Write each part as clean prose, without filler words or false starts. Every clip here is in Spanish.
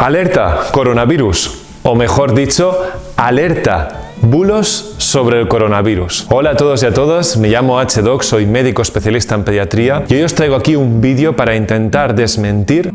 Alerta, coronavirus. O mejor dicho, alerta, bulos sobre el coronavirus. Hola a todos y a todas, me llamo H-Doc, soy médico especialista en pediatría y hoy os traigo aquí un vídeo para intentar desmentir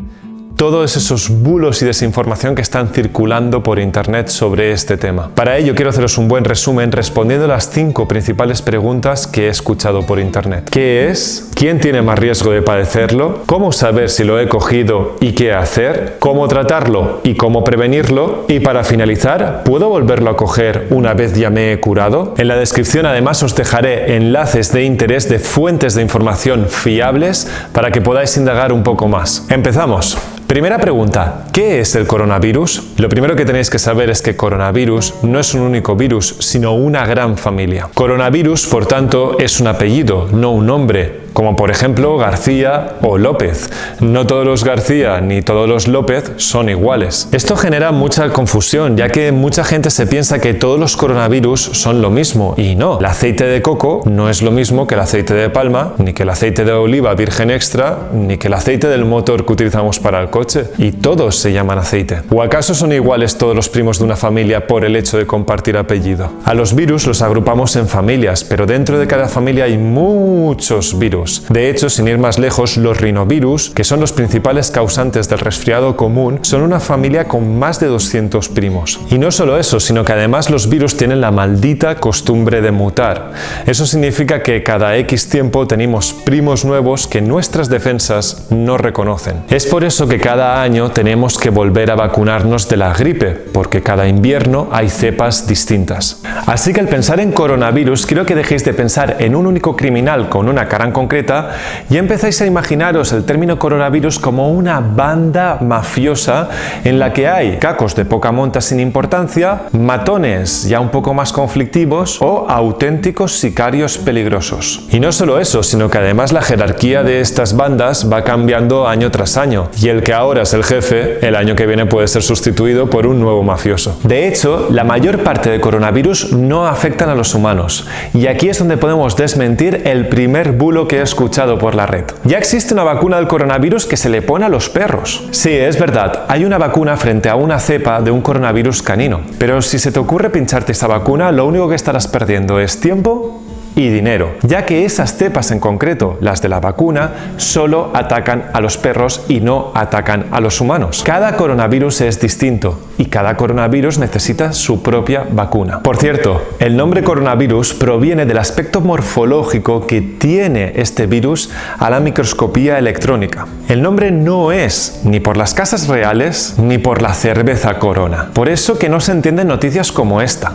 todos esos bulos y desinformación que están circulando por internet sobre este tema. Para ello quiero haceros un buen resumen respondiendo las 5 principales preguntas que he escuchado por internet. ¿Qué es? ¿Quién tiene más riesgo de padecerlo? ¿Cómo saber si lo he cogido y qué hacer? ¿Cómo tratarlo y cómo prevenirlo? Y para finalizar, ¿puedo volverlo a coger una vez ya me he curado? En la descripción además os dejaré enlaces de interés de fuentes de información fiables para que podáis indagar un poco más. ¡Empezamos! Primera pregunta, ¿qué es el coronavirus? Lo primero que tenéis que saber es que coronavirus no es un único virus, sino una gran familia. Coronavirus, por tanto, es un apellido, no un nombre, como por ejemplo García o López. No todos los García ni todos los López son iguales. Esto genera mucha confusión, ya que mucha gente se piensa que todos los coronavirus son lo mismo, y no. El aceite de coco no es lo mismo que el aceite de palma, ni que el aceite de oliva virgen extra, ni que el aceite del motor que utilizamos para el coche, y todos se llaman aceite. ¿O acaso son iguales todos los primos de una familia por el hecho de compartir apellido? A los virus los agrupamos en familias, pero dentro de cada familia hay muchos virus. De hecho, sin ir más lejos, los rinovirus, que son los principales causantes del resfriado común, son una familia con más de 200 primos. Y no solo eso, sino que además los virus tienen la maldita costumbre de mutar. Eso significa que cada X tiempo tenemos primos nuevos que nuestras defensas no reconocen. Es por eso que cada año tenemos que volver a vacunarnos de la gripe, porque cada invierno hay cepas distintas. Así que al pensar en coronavirus, quiero que dejéis de pensar en un único criminal con una cara en concreta y empezáis a imaginaros el término coronavirus como una banda mafiosa en la que hay cacos de poca monta sin importancia, matones ya un poco más conflictivos o auténticos sicarios peligrosos. Y no solo eso, sino que además la jerarquía de estas bandas va cambiando año tras año y el que ahora es el jefe, el año que viene puede ser sustituido por un nuevo mafioso. De hecho, la mayor parte de coronavirus no afectan a los humanos y aquí es donde podemos desmentir el primer bulo que he escuchado por la red. Ya existe una vacuna del coronavirus que se le pone a los perros. Sí, es verdad, hay una vacuna frente a una cepa de un coronavirus canino, pero si se te ocurre pincharte esta vacuna, lo único que estarás perdiendo es tiempo y dinero, ya que esas cepas en concreto, las de la vacuna, solo atacan a los perros y no atacan a los humanos. Cada coronavirus es distinto y cada coronavirus necesita su propia vacuna. Por cierto, el nombre coronavirus proviene del aspecto morfológico que tiene este virus a la microscopía electrónica. El nombre no es ni por las casas reales ni por la cerveza Corona. Por eso que no se entienden noticias como esta.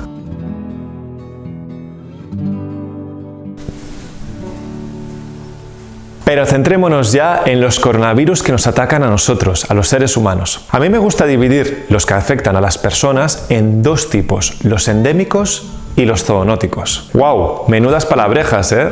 Pero centrémonos ya en los coronavirus que nos atacan a nosotros, a los seres humanos. A mí me gusta dividir los que afectan a las personas en dos tipos, los endémicos y los zoonóticos. ¡Wow! Menudas palabrejas, ¿eh?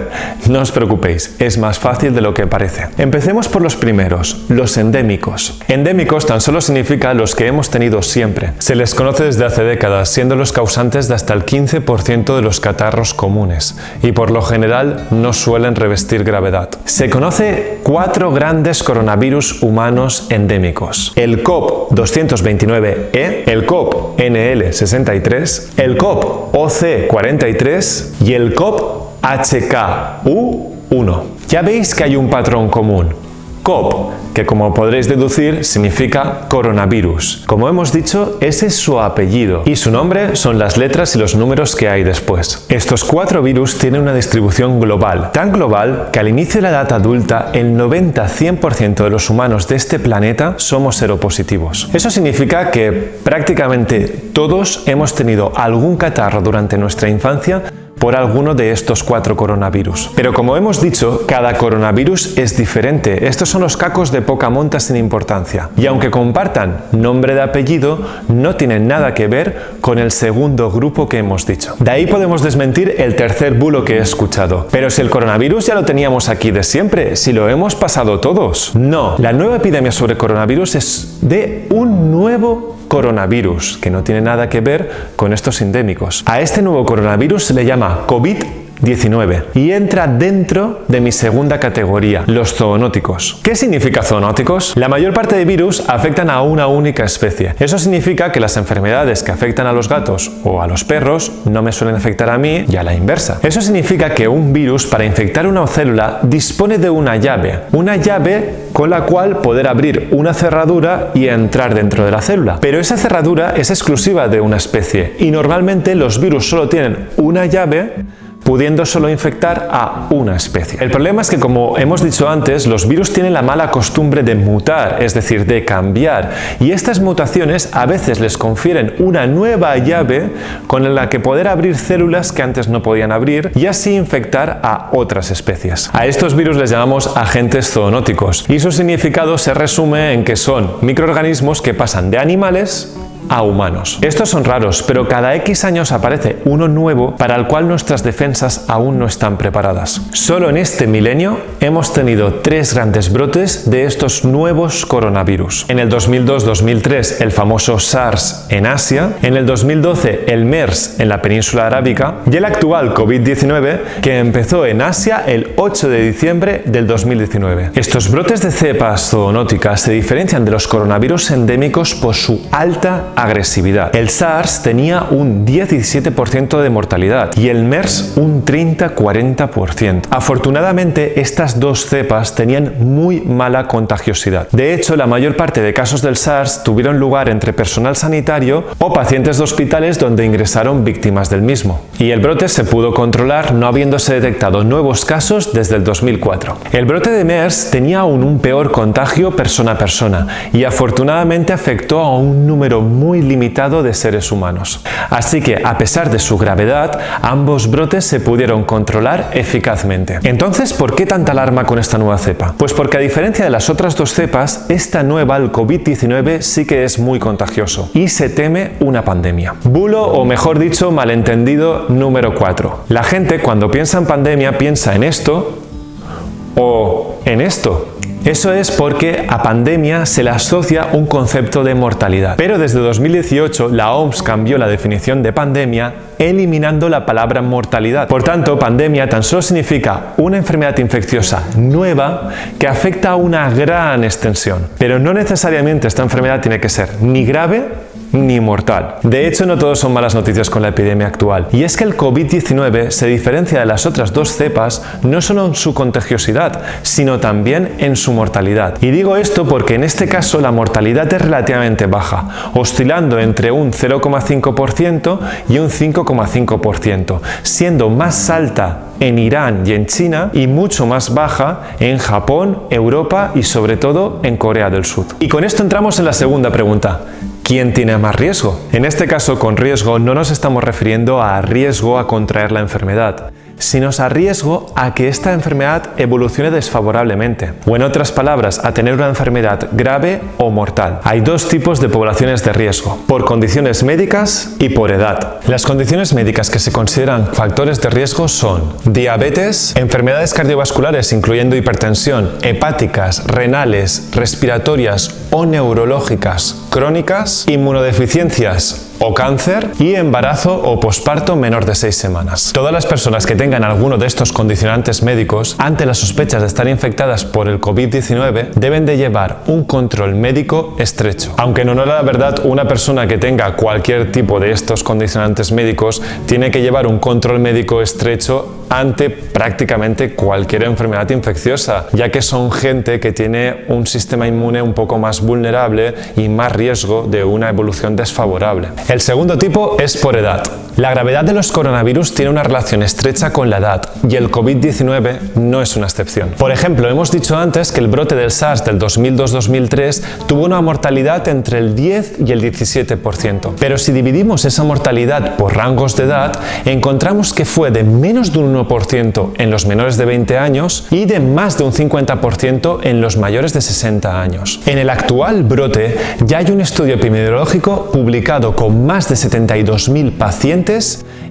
No os preocupéis, es más fácil de lo que parece. Empecemos por los primeros, los endémicos. Endémicos tan solo significa los que hemos tenido siempre. Se les conoce desde hace décadas, siendo los causantes de hasta el 15% de los catarros comunes, y por lo general no suelen revestir gravedad. Se conoce 4 grandes coronavirus humanos endémicos: el COP229E, el COP-NL63, el COP-OC43 y el COP-HKU1. Ya veis que hay un patrón común. COP, que como podréis deducir significa coronavirus. Como hemos dicho, ese es su apellido y su nombre son las letras y los números que hay después. Estos 4 virus tienen una distribución global, tan global que al inicio de la edad adulta el 90-100% de los humanos de este planeta somos seropositivos. Eso significa que prácticamente todos hemos tenido algún catarro durante nuestra infancia por alguno de estos 4 coronavirus. Pero como hemos dicho, cada coronavirus es diferente. Estos son los cacos de poca monta sin importancia. Y aunque compartan nombre de apellido, no tienen nada que ver con el segundo grupo que hemos dicho. De ahí podemos desmentir el tercer bulo que he escuchado. Pero si el coronavirus ya lo teníamos aquí de siempre, si lo hemos pasado todos. No, la nueva epidemia sobre coronavirus es de un nuevo coronavirus, que no tiene nada que ver con estos endémicos. A este nuevo coronavirus se le llama COVID-19. COVID-19 y entra dentro de mi segunda categoría, los zoonóticos. ¿Qué significa zoonóticos? La mayor parte de virus afectan a una única especie. Eso significa que las enfermedades que afectan a los gatos o a los perros no me suelen afectar a mí y a la inversa. Eso significa que un virus, para infectar una célula, dispone de una llave con la cual poder abrir una cerradura y entrar dentro de la célula. Pero esa cerradura es exclusiva de una especie y normalmente los virus solo tienen una llave, pudiendo solo infectar a una especie. El problema es que, como hemos dicho antes, los virus tienen la mala costumbre de mutar, es decir, de cambiar, y estas mutaciones a veces les confieren una nueva llave con la que poder abrir células que antes no podían abrir y así infectar a otras especies. A estos virus les llamamos agentes zoonóticos y su significado se resume en que son microorganismos que pasan de animales a humanos. Estos son raros, pero cada X años aparece uno nuevo para el cual nuestras defensas aún no están preparadas. Solo en este milenio hemos tenido 3 grandes brotes de estos nuevos coronavirus. En el 2002-2003 el famoso SARS en Asia, en el 2012 el MERS en la península arábica y el actual COVID-19 que empezó en Asia el 8 de diciembre del 2019. Estos brotes de cepas zoonóticas se diferencian de los coronavirus endémicos por su alta agresividad. El SARS tenía un 10-17% de mortalidad y el MERS un 30-40%. Afortunadamente, estas dos cepas tenían muy mala contagiosidad. De hecho, la mayor parte de casos del SARS tuvieron lugar entre personal sanitario o pacientes de hospitales donde ingresaron víctimas del mismo. Y el brote se pudo controlar no habiéndose detectado nuevos casos desde el 2004. El brote de MERS tenía aún un peor contagio persona a persona y afortunadamente afectó a un número muy limitado de seres humanos. Así que, a pesar de su gravedad, ambos brotes se pudieron controlar eficazmente. Entonces, ¿por qué tanta alarma con esta nueva cepa? Pues porque, a diferencia de las otras dos cepas, esta nueva, el COVID-19, sí que es muy contagioso y se teme una pandemia. Bulo, o mejor dicho, malentendido número 4. La gente, cuando piensa en pandemia, piensa en esto o en esto. Eso es porque a pandemia se le asocia un concepto de mortalidad. Pero desde 2018 la OMS cambió la definición de pandemia eliminando la palabra mortalidad. Por tanto, pandemia tan solo significa una enfermedad infecciosa nueva que afecta a una gran extensión. Pero no necesariamente esta enfermedad tiene que ser ni grave ni mortal. De hecho, no todos son malas noticias con la epidemia actual. Y es que el COVID-19 se diferencia de las otras dos cepas no solo en su contagiosidad, sino también en su mortalidad. Y digo esto porque en este caso la mortalidad es relativamente baja, oscilando entre un 0,5% y un 5,5%, siendo más alta en Irán y en China y mucho más baja en Japón, Europa y sobre todo en Corea del Sur. Y con esto entramos en la segunda pregunta. ¿Quién tiene más riesgo? En este caso, con riesgo no nos estamos refiriendo a riesgo a contraer la enfermedad, sino a riesgo a que esta enfermedad evolucione desfavorablemente, o en otras palabras, a tener una enfermedad grave o mortal. Hay dos tipos de poblaciones de riesgo, por condiciones médicas y por edad. Las condiciones médicas que se consideran factores de riesgo son diabetes, enfermedades cardiovasculares incluyendo hipertensión, hepáticas, renales, respiratorias o neurológicas crónicas, inmunodeficiencias o cáncer y embarazo o posparto menor de 6 semanas. Todas las personas que tengan alguno de estos condicionantes médicos, ante las sospechas de estar infectadas por el COVID-19, deben de llevar un control médico estrecho. Aunque en honor a la verdad, una persona que tenga cualquier tipo de estos condicionantes médicos tiene que llevar un control médico estrecho ante prácticamente cualquier enfermedad infecciosa, ya que son gente que tiene un sistema inmune un poco más vulnerable y más riesgo de una evolución desfavorable. El segundo tipo es por edad. La gravedad de los coronavirus tiene una relación estrecha con la edad y el COVID-19 no es una excepción. Por ejemplo, hemos dicho antes que el brote del SARS del 2002-2003 tuvo una mortalidad entre el 10 y el 17%. Pero si dividimos esa mortalidad por rangos de edad, encontramos que fue de menos de un 1% en los menores de 20 años y de más de un 50% en los mayores de 60 años. En el actual brote ya hay un estudio epidemiológico publicado con más de 72.000 pacientes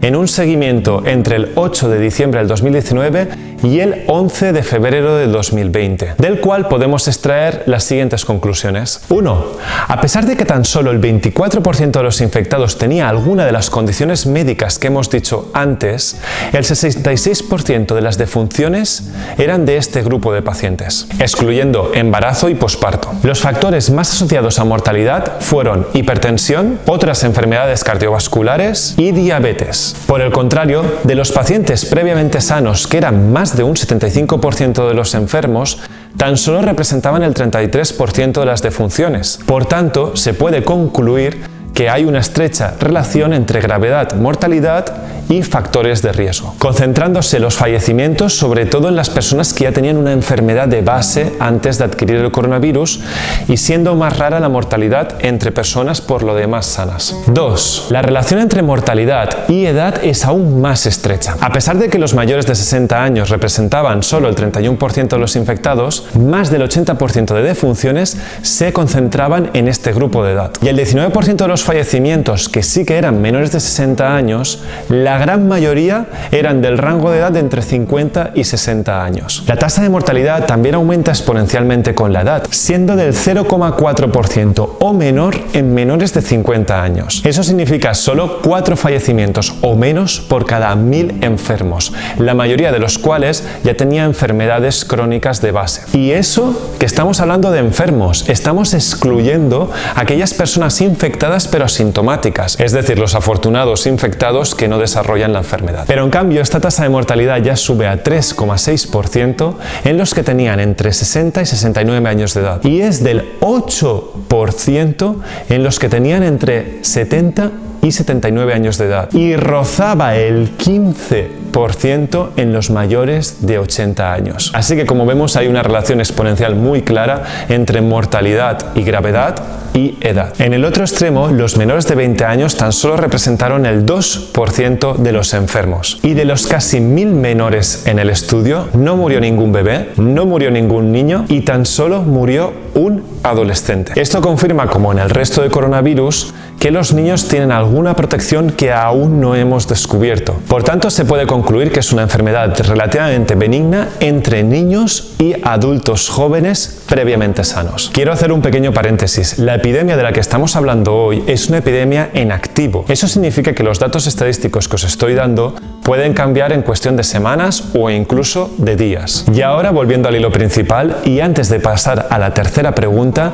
en un seguimiento entre el 8 de diciembre del 2019 y el 11 de febrero del 2020, del cual podemos extraer las siguientes conclusiones. 1. A pesar de que tan solo el 24% de los infectados tenía alguna de las condiciones médicas que hemos dicho antes, el 66% de las defunciones eran de este grupo de pacientes, excluyendo embarazo y posparto. Los factores más asociados a mortalidad fueron hipertensión, otras enfermedades cardiovasculares y diabetes. Por el contrario, de los pacientes previamente sanos, que eran más de un 75% de los enfermos, tan solo representaban el 33% de las defunciones. Por tanto, se puede concluir que hay una estrecha relación entre gravedad, mortalidad y factores de riesgo, concentrándose los fallecimientos sobre todo en las personas que ya tenían una enfermedad de base antes de adquirir el coronavirus y siendo más rara la mortalidad entre personas por lo demás sanas. 2. La relación entre mortalidad y edad es aún más estrecha. A pesar de que los mayores de 60 años representaban solo el 31% de los infectados, más del 80% de defunciones se concentraban en este grupo de edad. Y el 19% de los fallecimientos que sí que eran menores de 60 años, la gran mayoría eran del rango de edad de entre 50 y 60 años. La tasa de mortalidad también aumenta exponencialmente con la edad, siendo del 0,4% o menor en menores de 50 años. Eso significa solo 4 fallecimientos o menos por cada 1000 enfermos, la mayoría de los cuales ya tenía enfermedades crónicas de base. Y eso que estamos hablando de enfermos, estamos excluyendo a aquellas personas infectadas pero asintomáticas, es decir, los afortunados infectados que no desarrollan la enfermedad. Pero en cambio, esta tasa de mortalidad ya sube a 3,6% en los que tenían entre 60 y 69 años de edad y es del 8% en los que tenían entre 70 y 79 años de edad y rozaba el 15% en los mayores de 80 años. Así que como vemos hay una relación exponencial muy clara entre mortalidad y gravedad y edad. En el otro extremo, los menores de 20 años tan solo representaron el 2% de los enfermos. Y de los casi 1000 menores en el estudio, no murió ningún bebé, no murió ningún niño y tan solo murió un adolescente. Esto confirma, como en el resto de coronavirus, que los niños tienen alguna protección que aún no hemos descubierto. Por tanto, se puede concluir que es una enfermedad relativamente benigna entre niños y adultos jóvenes previamente sanos. Quiero hacer un pequeño paréntesis. La epidemia de la que estamos hablando hoy es una epidemia en activo. Eso significa que los datos estadísticos que os estoy dando pueden cambiar en cuestión de semanas o incluso de días. Y ahora, volviendo al hilo principal y antes de pasar a la tercera pregunta,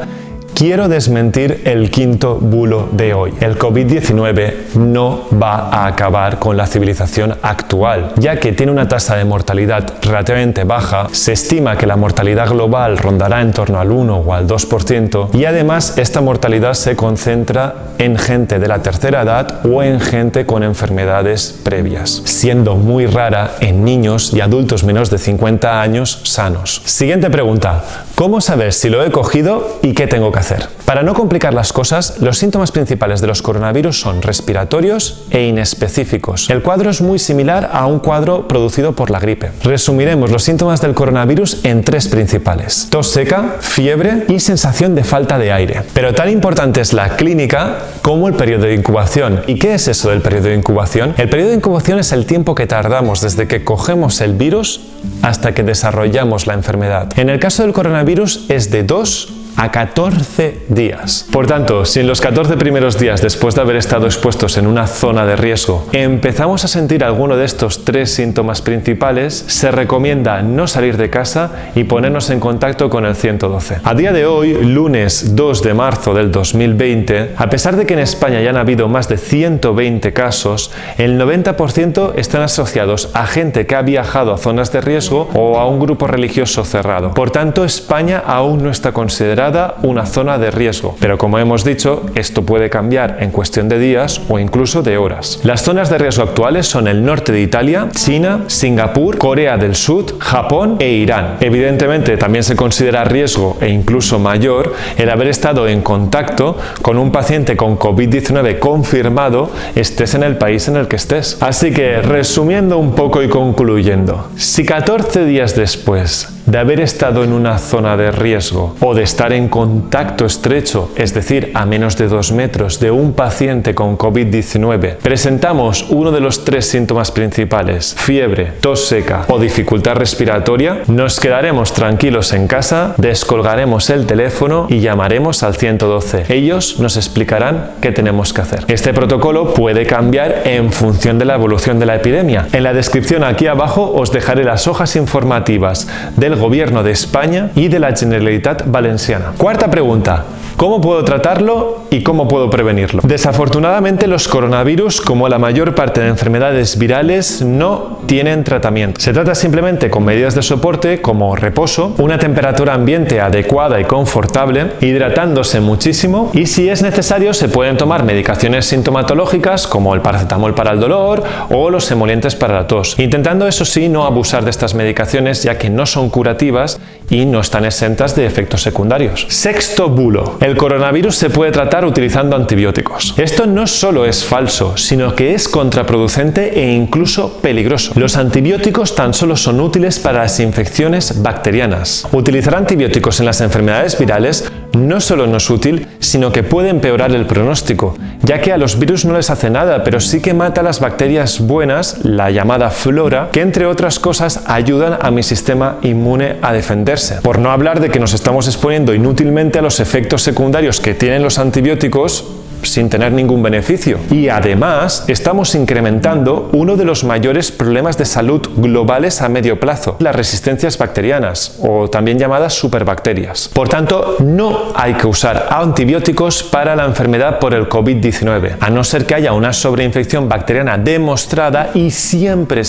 quiero desmentir el quinto bulo de hoy. El COVID-19 no va a acabar con la civilización actual, ya que tiene una tasa de mortalidad relativamente baja, se estima que la mortalidad global rondará en torno al 1 o al 2%, y además esta mortalidad se concentra en gente de la tercera edad o en gente con enfermedades previas, siendo muy rara en niños y adultos menores de 50 años sanos. Siguiente pregunta. ¿Cómo saber si lo he cogido y qué tengo que hacer? Para no complicar las cosas, los síntomas principales de los coronavirus son respiratorios e inespecíficos. El cuadro es muy similar a un cuadro producido por la gripe. Resumiremos los síntomas del coronavirus en 3 principales: tos seca, fiebre y sensación de falta de aire. Pero tan importante es la clínica como el periodo de incubación. ¿Y qué es eso del periodo de incubación? El periodo de incubación es el tiempo que tardamos desde que cogemos el virus hasta que desarrollamos la enfermedad. En el caso del coronavirus es de 2 a 14 días. Por tanto, si en los 14 primeros días después de haber estado expuestos en una zona de riesgo empezamos a sentir alguno de estos 3 síntomas principales, se recomienda no salir de casa y ponernos en contacto con el 112. A día de hoy, lunes 2 de marzo del 2020, a pesar de que en España ya han habido más de 120 casos, el 90% están asociados a gente que ha viajado a zonas de riesgo o a un grupo religioso cerrado. Por tanto, España aún no está considerada una zona de riesgo, pero como hemos dicho, esto puede cambiar en cuestión de días o incluso de horas. Las zonas de riesgo actuales son el norte de Italia, China, Singapur, Corea del Sur, Japón e Irán. Evidentemente también se considera riesgo e incluso mayor el haber estado en contacto con un paciente con COVID-19 confirmado, estés en el país en el que estés. Así que, resumiendo un poco y concluyendo, si 14 días después de haber estado en una zona de riesgo o de estar en contacto estrecho, es decir, a menos de 2 metros de un paciente con COVID-19, presentamos uno de los 3 síntomas principales, fiebre, tos seca o dificultad respiratoria, nos quedaremos tranquilos en casa, descolgaremos el teléfono y llamaremos al 112. Ellos nos explicarán qué tenemos que hacer. Este protocolo puede cambiar en función de la evolución de la epidemia. En la descripción aquí abajo os dejaré las hojas informativas del Gobierno de España y de la Generalitat Valenciana. Cuarta pregunta. ¿Cómo puedo tratarlo y cómo puedo prevenirlo? Desafortunadamente, los coronavirus, como la mayor parte de enfermedades virales, no tienen tratamiento. Se trata simplemente con medidas de soporte como reposo, una temperatura ambiente adecuada y confortable, hidratándose muchísimo y, si es necesario, se pueden tomar medicaciones sintomatológicas como el paracetamol para el dolor o los emolientes para la tos, intentando, eso sí, no abusar de estas medicaciones, ya que no son curativas y no están exentas de efectos secundarios. Sexto bulo. El coronavirus se puede tratar utilizando antibióticos. Esto no solo es falso, sino que es contraproducente e incluso peligroso. Los antibióticos tan solo son útiles para las infecciones bacterianas. Utilizar antibióticos en las enfermedades virales no solo no es útil, sino que puede empeorar el pronóstico, ya que a los virus no les hace nada, pero sí que mata a las bacterias buenas, la llamada flora, que entre otras cosas ayudan a mi sistema inmune a defenderse. Por no hablar de que nos estamos exponiendo inútilmente a los efectos secundarios que tienen los antibióticos sin tener ningún beneficio. Y además estamos incrementando uno de los mayores problemas de salud globales a medio plazo, las resistencias bacterianas, o también llamadas superbacterias. Por tanto, no hay que usar antibióticos para la enfermedad por el COVID-19, a no ser que haya una sobreinfección bacteriana demostrada y siempre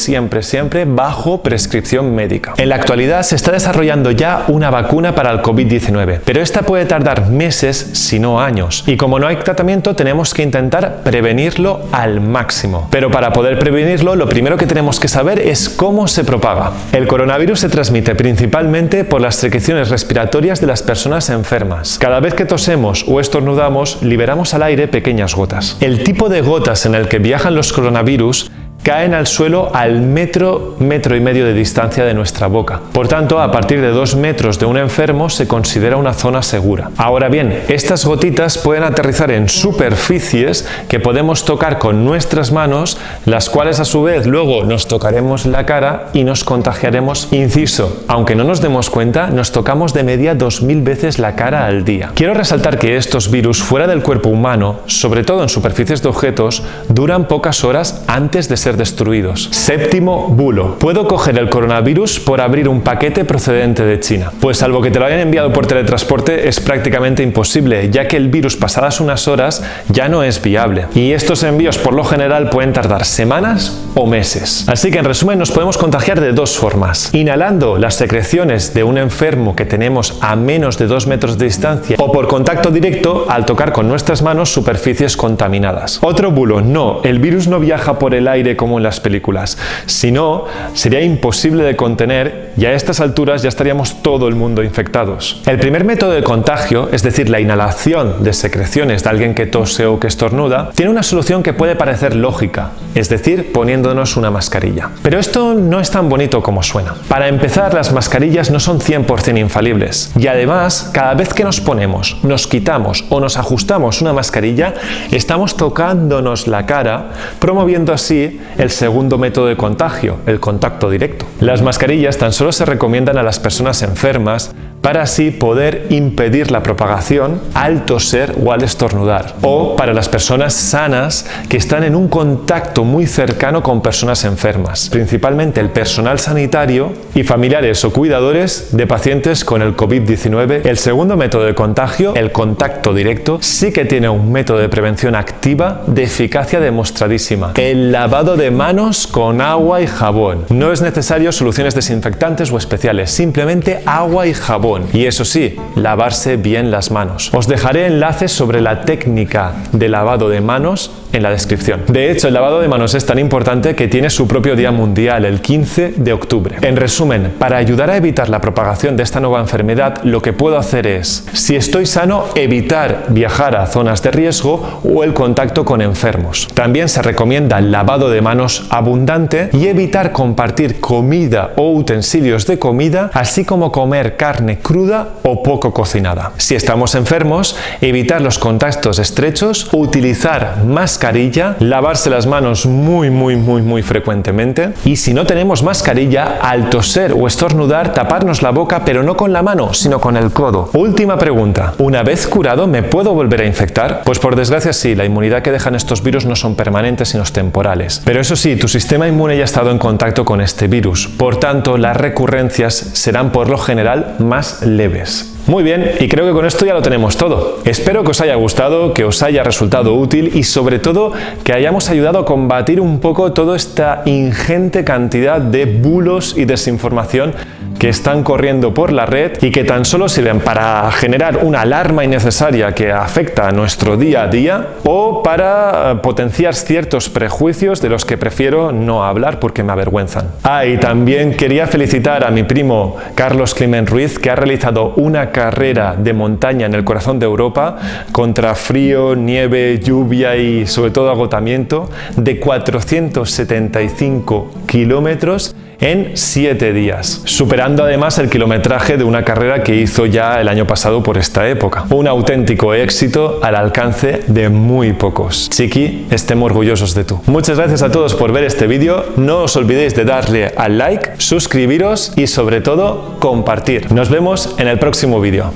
bajo prescripción médica. En la actualidad se está desarrollando ya una vacuna para el COVID-19, pero esta puede tardar meses, si no años, y como no hay tratamiento, tenemos que intentar prevenirlo al máximo. Pero para poder prevenirlo, lo primero que tenemos que saber es cómo se propaga. El coronavirus se transmite principalmente por las secreciones respiratorias de las personas enfermas. Cada vez que tosemos o estornudamos, liberamos al aire pequeñas gotas. El tipo de gotas en el que viajan los coronavirus caen al suelo al metro y medio de distancia de nuestra boca. Por tanto, a partir de 2 metros de un enfermo se considera una zona segura. Ahora bien, estas gotitas pueden aterrizar en superficies que podemos tocar con nuestras manos, las cuales a su vez luego nos tocaremos la cara y nos contagiaremos. Inciso, aunque no nos demos cuenta, nos tocamos de media 2000 veces la cara al día. Quiero resaltar que estos virus fuera del cuerpo humano, sobre todo en superficies de objetos, duran pocas horas antes de ser destruidos. Séptimo bulo. ¿Puedo coger el coronavirus por abrir un paquete procedente de China? Pues salvo que te lo hayan enviado por teletransporte, es prácticamente imposible, ya que el virus pasadas unas horas ya no es viable. Y estos envíos por lo general pueden tardar semanas o meses. Así que en resumen nos podemos contagiar de 2 formas. Inhalando las secreciones de un enfermo que tenemos a menos de 2 metros de distancia o por contacto directo al tocar con nuestras manos superficies contaminadas. Otro bulo. No, el virus no viaja por el aire como en las películas. Si no, sería imposible de contener y a estas alturas ya estaríamos todo el mundo infectados. El primer método de contagio, es decir, la inhalación de secreciones de alguien que tose o que estornuda, tiene una solución que puede parecer lógica, es decir, poniéndonos una mascarilla. Pero esto no es tan bonito como suena. Para empezar, las mascarillas no son 100% infalibles y además, cada vez que nos ponemos, nos quitamos o nos ajustamos una mascarilla, estamos tocándonos la cara, promoviendo así el segundo método de contagio, el contacto directo. Las mascarillas tan solo se recomiendan a las personas enfermas para así poder impedir la propagación al toser o al estornudar, o para las personas sanas que están en un contacto muy cercano con personas enfermas, principalmente el personal sanitario y familiares o cuidadores de pacientes con el COVID-19. El segundo método de contagio, el contacto directo, sí que tiene un método de prevención activa de eficacia demostradísima: el lavado de manos con agua y jabón. No es necesario soluciones desinfectantes o especiales, simplemente agua y jabón. jabón. Y eso sí, lavarse bien las manos. Os dejaré enlaces sobre la técnica de lavado de manos en la descripción. De hecho, el lavado de manos es tan importante que tiene su propio día mundial, el 15 de octubre. En resumen, para ayudar a evitar la propagación de esta nueva enfermedad, lo que puedo hacer es, si estoy sano, evitar viajar a zonas de riesgo o el contacto con enfermos. También se recomienda el lavado de manos abundante y evitar compartir comida o utensilios de comida, así como comer carne cruda o poco cocinada. Si estamos enfermos, evitar los contactos estrechos, utilizar mascarilla, lavarse las manos muy frecuentemente, y si no tenemos mascarilla, al toser o estornudar, taparnos la boca, pero no con la mano, sino con el codo. Última pregunta, ¿una vez curado me puedo volver a infectar? Pues por desgracia sí, la inmunidad que dejan estos virus no son permanentes sino temporales. Pero eso sí, tu sistema inmune ya ha estado en contacto con este virus, por tanto las recurrencias serán por lo general más leves. Muy bien, y creo que con esto ya lo tenemos todo. Espero que os haya gustado, que os haya resultado útil y sobre todo que hayamos ayudado a combatir un poco toda esta ingente cantidad de bulos y desinformación que están corriendo por la red y que tan solo sirven para generar una alarma innecesaria que afecta a nuestro día a día o para potenciar ciertos prejuicios de los que prefiero no hablar porque me avergüenzan. Y también quería felicitar a mi primo Carlos Climent Ruiz, que ha realizado una carrera de montaña en el corazón de Europa contra frío, nieve, lluvia y sobre todo agotamiento de 475 kilómetros en 7 días, superando además el kilometraje de una carrera que hizo ya el año pasado por esta época. Un auténtico éxito al alcance de muy pocos. Chiqui, estemos orgullosos de tú. Muchas gracias a todos por ver este vídeo. No os olvidéis de darle al like, suscribiros y sobre todo compartir. Nos vemos en el próximo vídeo.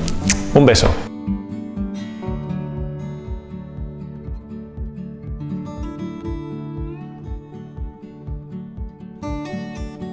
Un beso.